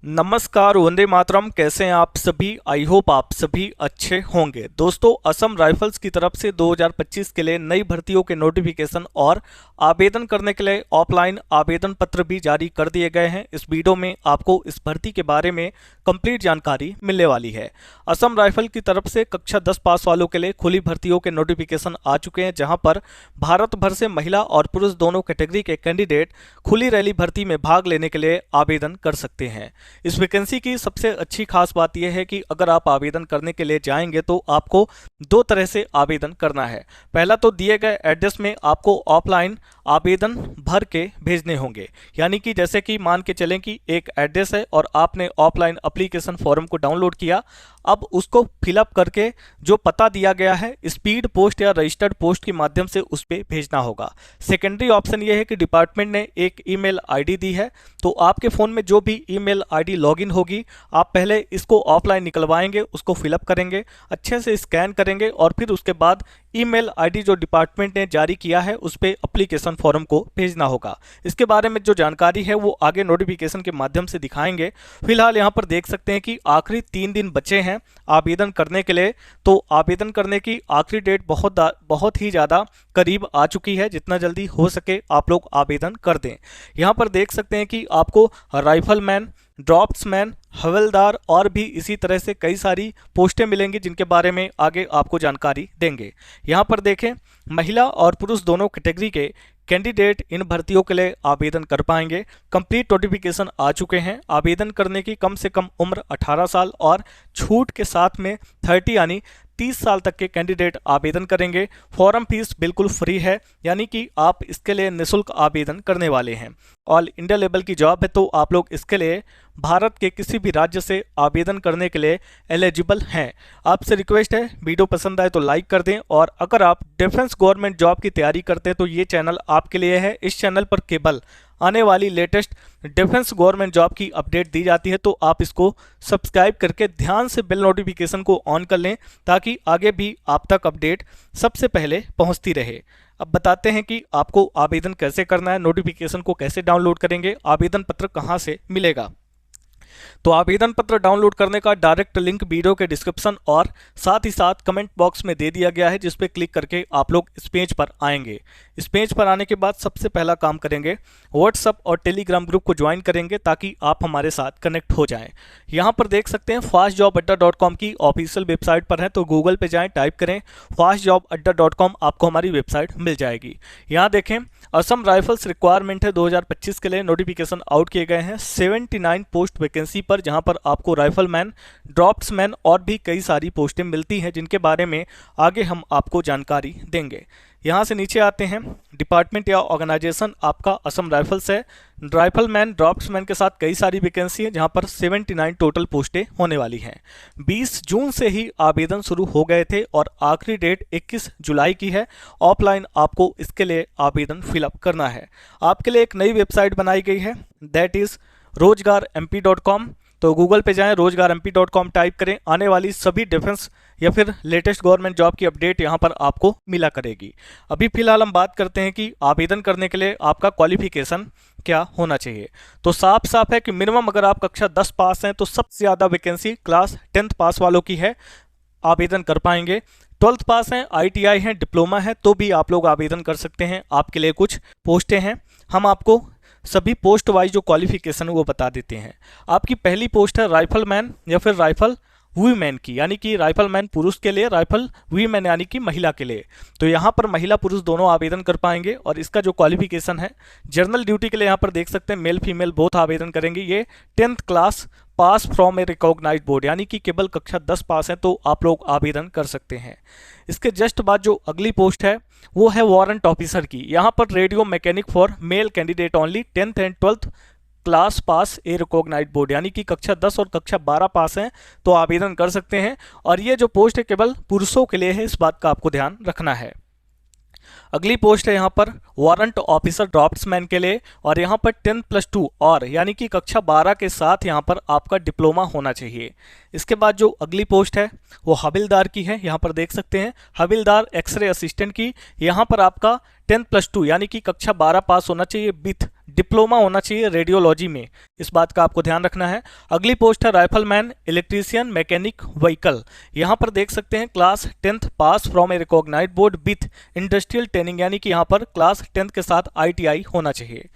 नमस्कार, वंदे मातरम। कैसे हैं आप सभी? आई होप आप सभी अच्छे होंगे। दोस्तों, असम राइफल्स की तरफ से 2025 के लिए नई भर्तियों के नोटिफिकेशन और आवेदन करने के लिए ऑफलाइन आवेदन पत्र भी जारी कर दिए गए हैं। इस वीडियो में आपको इस भर्ती के बारे में कंप्लीट जानकारी मिलने वाली है। असम राइफल की तरफ से कक्षा 10 पास वालों के लिए खुली भर्तियों के नोटिफिकेशन आ चुके हैं, जहां पर भारत भर से महिला और पुरुष दोनों कैटेगरी के कैंडिडेट खुली रैली भर्ती में भाग लेने के लिए आवेदन कर सकते हैं। इस वैकेंसी की सबसे अच्छी खास बात यह है कि अगर आप आवेदन करने के लिए जाएंगे तो आपको दो तरह से आवेदन करना है। पहला तो दिए गए एड्रेस में आपको ऑफलाइन आवेदन भर के भेजने होंगे, यानी कि जैसे कि मान के चलें कि एक एड्रेस है और आपने ऑफलाइन एप्लीकेशन फॉर्म को डाउनलोड किया। अब उसको फिलअप करके जो पता दिया गया है स्पीड पोस्ट या रजिस्टर्ड पोस्ट के माध्यम से उस पर भेजना होगा। सेकेंडरी ऑप्शन यह है कि डिपार्टमेंट ने एक ईमेल आईडी दी है, तो आपके फ़ोन में जो भी ईमेल आईडी लॉगिन होगी, आप पहले इसको ऑफलाइन निकलवाएंगे, उसको फिलअप करेंगे, अच्छे से स्कैन करेंगे और फिर उसके बाद ईमेल आईडी जो डिपार्टमेंट ने जारी किया है उस पर एप्लीकेशन फॉर्म को भेजना होगा। इसके बारे में जो जानकारी है वो आगे नोटिफिकेशन के माध्यम से दिखाएंगे। फिलहाल यहाँ पर देख सकते हैं कि आखिरी 3 दिन बचे हैं आवेदन करने के लिए। तो आवेदन करने की आखिरी डेट बहुत ही ज़्यादा करीब आ चुकी है। जितना जल्दी हो सके आप लोग आवेदन कर दें। यहाँ पर देख सकते हैं कि आपको राइफलमैन, ड्रॉप्समैन, हवलदार और भी इसी तरह से कई सारी पोस्टें मिलेंगी, जिनके बारे में आगे आपको जानकारी देंगे। यहाँ पर देखें, महिला और पुरुष दोनों कैटेगरी के कैंडिडेट इन भर्तियों के लिए आवेदन कर पाएंगे। कंप्लीट नोटिफिकेशन आ चुके हैं। आवेदन करने की कम से कम उम्र 18 साल और छूट के साथ में 30 यानी 30 साल तक के कैंडिडेट आवेदन करेंगे। फॉर्म फीस बिल्कुल फ्री है, यानी कि आप इसके लिए निःशुल्क आवेदन करने वाले हैं। ऑल इंडिया लेवल की जॉब है, तो आप लोग इसके लिए भारत के किसी भी राज्य से आवेदन करने के लिए एलिजिबल हैं। आपसे रिक्वेस्ट है, वीडियो पसंद आए तो लाइक कर दें, और अगर आप डिफेंस गवर्नमेंट जॉब की तैयारी करते हैं तो ये चैनल आपके लिए है। इस चैनल पर केवल आने वाली लेटेस्ट डिफेंस गवर्नमेंट जॉब की अपडेट दी जाती है, तो आप इसको सब्सक्राइब करके ध्यान से बेल नोटिफिकेशन को ऑन कर लें, ताकि आगे भी आप तक अपडेट सबसे पहले पहुंचती रहे। अब बताते हैं कि आपको आवेदन कैसे करना है, नोटिफिकेशन को कैसे डाउनलोड करेंगे, आवेदन पत्र कहां से मिलेगा। तो आवेदन पत्र डाउनलोड करने का डायरेक्ट लिंक वीडियो के डिस्क्रिप्शन और साथ ही साथ कमेंट बॉक्स में दे दिया गया है, जिस पे क्लिक करके आप लोग इस पेज पर आएंगे। इस पेज पर आने के बाद सबसे पहला काम करेंगे, व्हाट्सअप और टेलीग्राम ग्रुप को ज्वाइन करेंगे, ताकि आप हमारे साथ कनेक्ट हो जाएं। यहाँ पर देख सकते हैं fastjobaddha.com की ऑफिशियल वेबसाइट पर है, तो गूगल पे जाएं, टाइप करें fastjobaddha.com, आपको हमारी वेबसाइट मिल जाएगी। यहाँ देखें, असम राइफल्स रिक्वायरमेंट है 2025 के लिए नोटिफिकेशन आउट किए गए हैं 79 पोस्ट वैकेंसी पर, जहां पर आपको राइफलमैन, ड्रॉप्समैन और भी कई सारी पोस्टें मिलती हैं, जिनके बारे में आगे हम आपको जानकारी देंगे। यहां से नीचे आते हैं, डिपार्टमेंट या ऑर्गेनाइजेशन आपका असम राइफल्स है। राइफलमैन, ड्रॉप्समैन के साथ कई सारी वैकेंसी है, जहां पर 79 टोटल पोस्टें होने वाली हैं। 20 जून से ही आवेदन शुरू हो गए थे और आखिरी डेट 21 जुलाई की है। ऑफलाइन आपको इसके लिए आवेदन फिलअप करना है। आपके लिए एक नई वेबसाइट बनाई गई है, दैट इज rozgarmp.com। तो गूगल पे जाएं, rozgarmp.com टाइप करें, आने वाली सभी डिफेंस या फिर लेटेस्ट गवर्नमेंट जॉब की अपडेट यहां पर आपको मिला करेगी। अभी फिलहाल हम बात करते हैं कि आवेदन करने के लिए आपका क्वालिफिकेशन क्या होना चाहिए। तो साफ साफ है कि मिनिमम अगर आप कक्षा 10 पास हैं तो सबसे ज़्यादा वैकेंसी क्लास 10th पास वालों की है, आवेदन कर पाएंगे। 12th पास हैं, ITI हैं, डिप्लोमा है, तो भी आप लोग आवेदन कर सकते हैं। आपके लिए कुछ पोस्टें हैं, हम आपको सभी पोस्ट वाइज जो क्वालिफिकेशन है वो बता देते हैं। आपकी पहली पोस्ट है राइफलमैन या फिर राइफल वीमेन की, यानी कि राइफलमैन पुरुष के लिए, राइफल वीमेन यानी कि महिला के लिए। तो यहाँ पर महिला पुरुष दोनों आवेदन कर पाएंगे। और इसका जो क्वालिफिकेशन है, जनरल ड्यूटी के लिए यहाँ पर देख सकते हैं मेल फीमेल बोथ आवेदन करेंगे। ये 10th class pass from a recognised board, यानी कि केवल कक्षा 10 पास है तो आप लोग आवेदन कर सकते हैं। इसके जस्ट बाद जो अगली पोस्ट है वो है वारंट ऑफिसर की। यहाँ पर radio mechanic for male candidate only, 10th and 12th class pass a recognised board, यानी कि कक्षा 10 और कक्षा 12 पास हैं तो आवेदन कर सकते हैं। और ये जो पोस्ट है केवल पुरुषों के लिए है, इस बात का आपको ध्यान रखना है। अगली पोस्ट है यहाँ पर वारंट ऑफिसर ड्राफ्ट्समैन के लिए, और यहाँ पर 10+2 और यानी कि कक्षा 12 के साथ यहाँ पर आपका डिप्लोमा होना चाहिए। इसके बाद जो अगली पोस्ट है वो हविलदार की है। यहाँ पर देख सकते हैं हविलदार एक्सरे असिस्टेंट की। यहाँ पर आपका 10+2 यानी कि कक्षा 12 पास होना चाहिए विथ डिप्लोमा होना चाहिए रेडियोलॉजी में, इस बात का आपको ध्यान रखना है। अगली पोस्ट है राइफलमैन, इलेक्ट्रीशियन, मैकेनिक, व्हीकल। यहाँ पर देख सकते हैं class 10th pass from a recognised board with industrial training, यानी कि यहाँ पर क्लास 10th के साथ ITI होना चाहिए।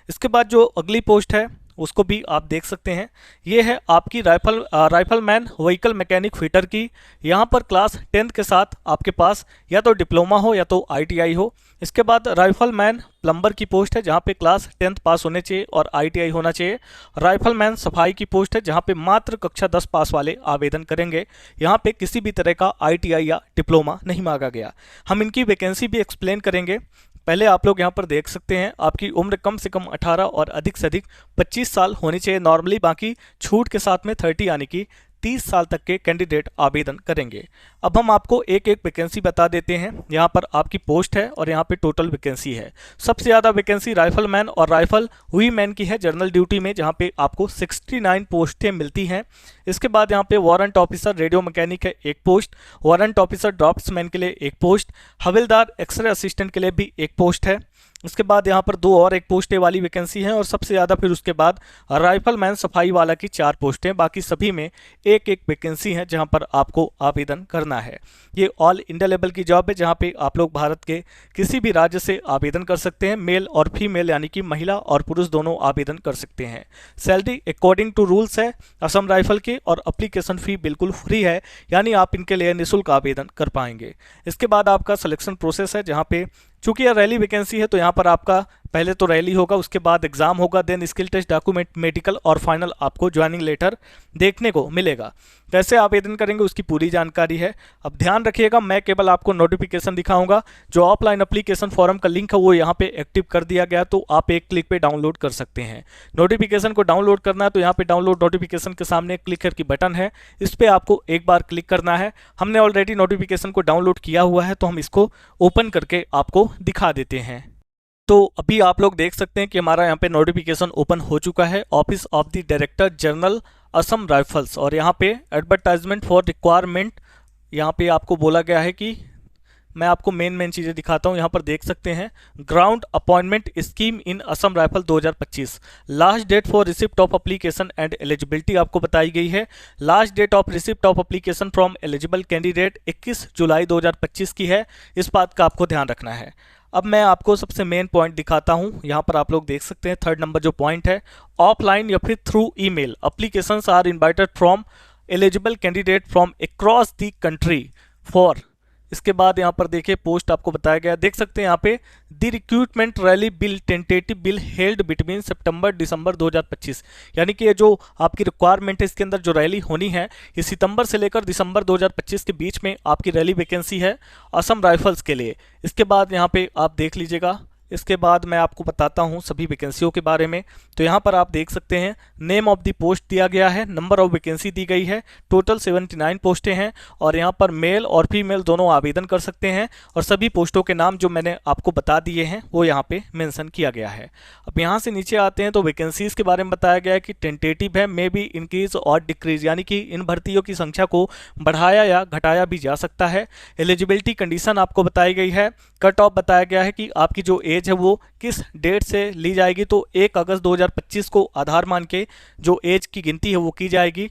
इसके बाद जो अगली पोस्ट है उसको भी आप देख सकते हैं, ये है आपकी राइफलमैन व्हीकल मैकेनिक फिटर की। यहाँ पर क्लास 10th के साथ आपके पास या तो डिप्लोमा हो या तो ITI हो। इसके बाद राइफलमैन प्लम्बर की पोस्ट है जहाँ पे क्लास 10th पास होने चाहिए और ITI होना चाहिए। राइफलमैन सफाई की पोस्ट है जहाँ पे मात्र कक्षा 10 पास वाले आवेदन करेंगे। यहाँ पे किसी भी तरह का ITI या डिप्लोमा नहीं मांगा गया। हम इनकी वैकेंसी भी एक्सप्लेन करेंगे। पहले आप लोग यहाँ पर देख सकते हैं आपकी उम्र कम से कम 18 और अधिक से अधिक 25 साल होनी चाहिए नॉर्मली, बाकी छूट के साथ में 30 यानी कि 30 साल तक के कैंडिडेट आवेदन करेंगे। अब हम आपको एक एक वैकेंसी बता देते हैं। यहाँ पर आपकी पोस्ट है और यहाँ पे टोटल वैकेंसी है। सबसे ज़्यादा वैकेंसी राइफलमैन और राइफल वीमैन की है जनरल ड्यूटी में, जहाँ पे आपको 69 पोस्टें मिलती हैं। इसके बाद यहाँ पे वारंट ऑफिसर रेडियो मैकेनिक है 1 पोस्ट, वारंट ऑफिसर ड्राफ्ट्समैन के लिए 1 पोस्ट, हविलदार एक्सरे असिस्टेंट के लिए भी 1 पोस्ट है। उसके बाद यहाँ पर 2 और 1 पोस्टें वाली वैकेंसी है और सबसे ज़्यादा फिर उसके बाद राइफलमैन सफाई वाला की 4 पोस्टें, बाकी सभी में 1-1 वैकेंसी है जहाँ पर आपको आवेदन करना है। ये ऑल इंडिया लेवल की जॉब है जहाँ पे आप लोग भारत के किसी भी राज्य से आवेदन कर सकते हैं। मेल और फीमेल यानी कि महिला और पुरुष दोनों आवेदन कर सकते हैं। सैलरी अकॉर्डिंग टू रूल्स है असम राइफल के और एप्लीकेशन फ़ी बिल्कुल फ्री है, यानी आप इनके लिए निःशुल्क आवेदन कर पाएंगे। इसके बाद आपका सिलेक्शन प्रोसेस है जहाँ पे चूंकि यह रैली वैकेंसी है तो यहाँ पर आपका पहले तो रैली होगा, उसके बाद एग्जाम होगा, then skill test, document, medical और फाइनल आपको ज्वाइनिंग लेटर देखने को मिलेगा। कैसे आवेदन करेंगे उसकी पूरी जानकारी है। अब ध्यान रखिएगा, मैं केवल आपको नोटिफिकेशन दिखाऊंगा। जो ऑफलाइन एप्लीकेशन फॉर्म का लिंक है वो यहाँ पे एक्टिव कर दिया गया, तो आप एक क्लिक पे डाउनलोड कर सकते हैं। नोटिफिकेशन को डाउनलोड करना है तो यहाँ पे डाउनलोड नोटिफिकेशन के सामने क्लिक की बटन है, इस पर आपको एक बार क्लिक करना है। हमने ऑलरेडी नोटिफिकेशन को डाउनलोड किया हुआ है तो हम इसको ओपन करके आपको दिखा देते हैं। तो अभी आप लोग देख सकते हैं कि हमारा यहाँ पे नोटिफिकेशन ओपन हो चुका है, office of the director general Assam rifles, और यहाँ पे एडवर्टाइजमेंट फॉर रिक्वायरमेंट यहाँ पे आपको बोला गया है कि मैं आपको मेन चीज़ें दिखाता हूँ। यहाँ पर देख सकते हैं ground appointment scheme in Assam rifle 2025। Last date for receipt of application and eligibility आपको बताई गई है। Last date of receipt of application from eligible candidate 21 जुलाई 2025 की है, इस बात का आपको ध्यान रखना है। अब मैं आपको सबसे मेन पॉइंट दिखाता हूँ। यहाँ पर आप लोग देख सकते हैं 3rd नंबर जो पॉइंट है, ऑफलाइन या फिर through email applications are invited from eligible candidate from across the country for. इसके बाद यहाँ पर देखिए पोस्ट आपको बताया गया, देख सकते हैं यहाँ पे the recruitment rally will tentative will held between September 2025, यानी कि ये जो आपकी रिक्वायरमेंट है इसके अंदर जो रैली होनी है ये सितंबर से लेकर दिसंबर 2025 के बीच में आपकी रैली वैकेंसी है असम राइफल्स के लिए। इसके बाद यहाँ पे आप देख लीजिएगा, इसके बाद मैं आपको बताता हूं सभी वैकेंसियों के बारे में। तो यहाँ पर आप देख सकते हैं नेम ऑफ द पोस्ट दिया गया है, नंबर ऑफ वैकेंसी दी गई है, टोटल 79 पोस्टें हैं और यहाँ पर मेल और फीमेल दोनों आवेदन कर सकते हैं और सभी पोस्टों के नाम जो मैंने आपको बता दिए हैं वो यहाँ पे मेंशन किया गया है। अब यहाँ से नीचे आते हैं तो वैकेंसीज के बारे में बताया गया है कि टेंटेटिव है, मे बी इंक्रीज और डिक्रीज, यानी कि इन भर्तियों की संख्या को बढ़ाया या घटाया भी जा सकता है। एलिजिबिलिटी कंडीशन आपको बताई गई है। कट ऑफ बताया गया है कि आपकी जो एज है वो किस डेट से ली जाएगी, तो 1 अगस्त 2025 को आधार मान के जो एज की गिनती है वो की जाएगी।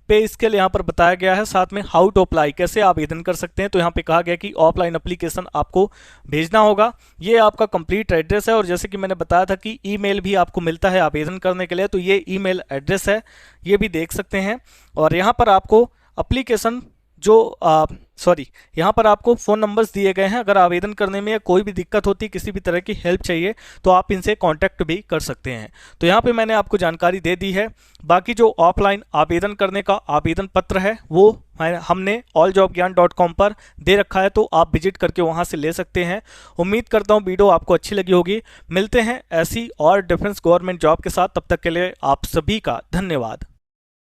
पे स्केल यहाँ पर बताया गया है, साथ में हाउ टू अप्लाई, कैसे आवेदन कर सकते हैं। तो यहाँ पे कहा गया कि ऑफलाइन एप्लीकेशन आपको भेजना होगा, ये आपका कंप्लीट एड्रेस है और जैसे कि मैंने बताया था कि ईमेल भी आपको मिलता है आवेदन करने के लिए, तो ये ईमेल एड्रेस है, ये भी देख सकते हैं। और यहाँ पर आपको एप्लीकेशन यहाँ पर आपको फ़ोन नंबर्स दिए गए हैं। अगर आवेदन करने में कोई भी दिक्कत होती है, किसी भी तरह की हेल्प चाहिए तो आप इनसे कांटेक्ट भी कर सकते हैं। तो यहाँ पे मैंने आपको जानकारी दे दी है। बाकी जो ऑफलाइन आवेदन करने का आवेदन पत्र है वो हमने alljobgyan.com पर दे रखा है, तो आप विजिट करके वहाँ से ले सकते हैं। उम्मीद करता हूँ वीडियो आपको अच्छी लगी होगी। मिलते हैं ऐसी और डिफेंस गवर्नमेंट जॉब के साथ, तब तक के लिए आप सभी का धन्यवाद।